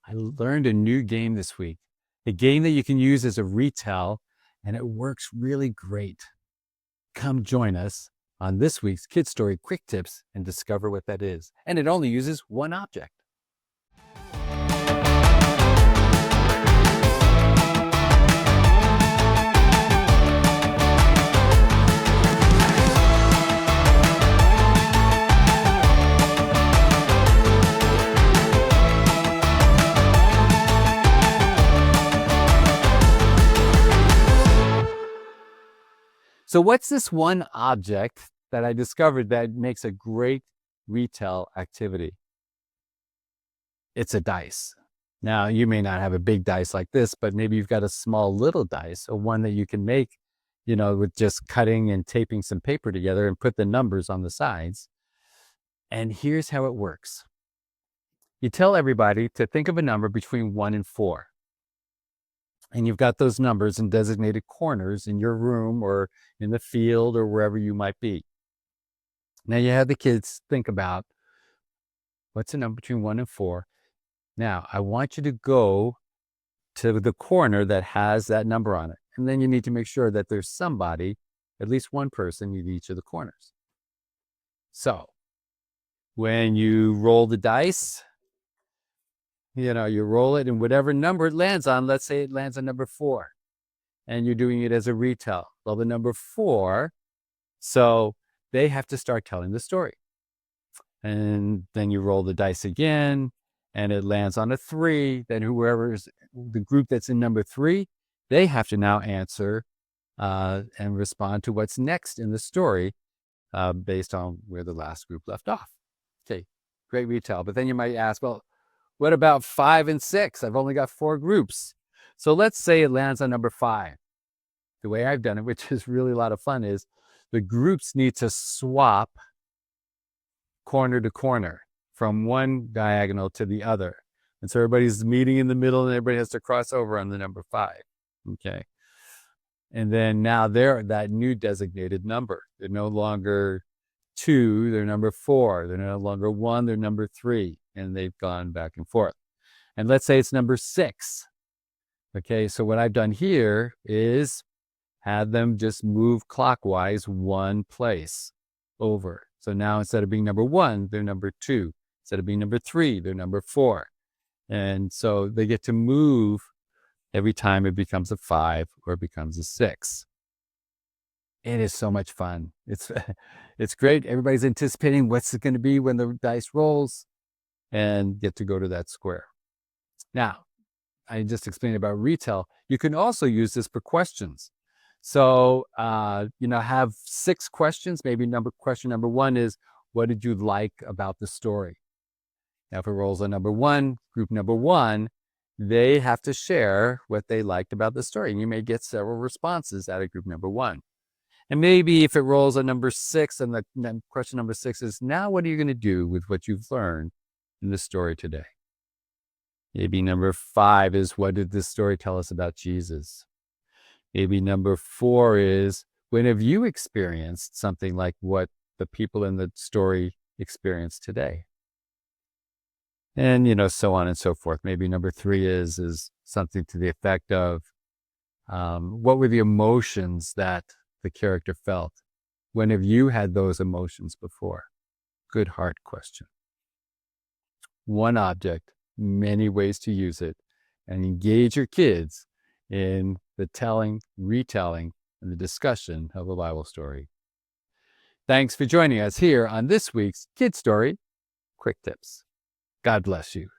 I learned a new game this week, a game that you can use as a retell, and it works really great. Come join us on this week's Kid Story Quick Tips and discover what that is. And it only uses one object. So what's this one object that I discovered that makes a great retell activity? It's a dice. Now, you may not have a big dice like this, but maybe you've got a small little dice, or one that you can make, with just cutting and taping some paper together and put the numbers on the sides. And here's how it works. You tell everybody to think of a number between 1 and 4. And you've got those numbers in designated corners in your room or in the field or wherever you might be. Now you have the kids think about what's a number between 1 and 4. Now I want you to go to the corner that has that number on it. And then you need to make sure that there's somebody, at least one person in each of the corners. So when you roll the dice, you roll it, and whatever number it lands on, let's say it lands on number 4, and you're doing it as a retell. Well, the number 4, so they have to start telling the story. And then you roll the dice again, and it lands on a 3. Then whoever's the group that's in number 3, they have to now answer and respond to what's next in the story based on where the last group left off. Okay, great retell. But then you might ask, well, what about 5 and 6? I've only got 4 groups. So let's say it lands on number 5. The way I've done it, which is really a lot of fun, is the groups need to swap corner to corner from one diagonal to the other. And so everybody's meeting in the middle and everybody has to cross over on the number 5. Okay. And then now they're that new designated number. They're no longer 2, they're number 4. They're no longer 1, they're number 3. And they've gone back and forth. And let's say it's number 6. Okay, so what I've done here is have them just move clockwise one place over. So now instead of being number 1, they're number 2. Instead of being number 3, they're number 4. And so they get to move every time it becomes a 5 or it becomes a 6. It is so much fun. It's great. Everybody's anticipating what's it going to be when the dice rolls, and get to go to that square. Now, I just explained about retell. You can also use this for questions. So, have 6 questions. Maybe question number 1 is, what did you like about the story? Now, if it rolls on number 1, group number 1, they have to share what they liked about the story. And you may get several responses out of group number 1. And maybe if it rolls on number 6, and the question number 6 is, now what are you going to do with what you've learned in the story today? Maybe number 5 is, what did this story tell us about Jesus? Maybe number 4 is, when have you experienced something like what the people in the story experienced today? And, so on and so forth. Maybe number 3 is something to the effect of, what were the emotions that the character felt? When have you had those emotions before? Good heart question. One object, many ways to use it, and engage your kids in the telling, retelling, and the discussion of a Bible story. Thanks for joining us here on this week's Kid Story Quick Tips. God bless you.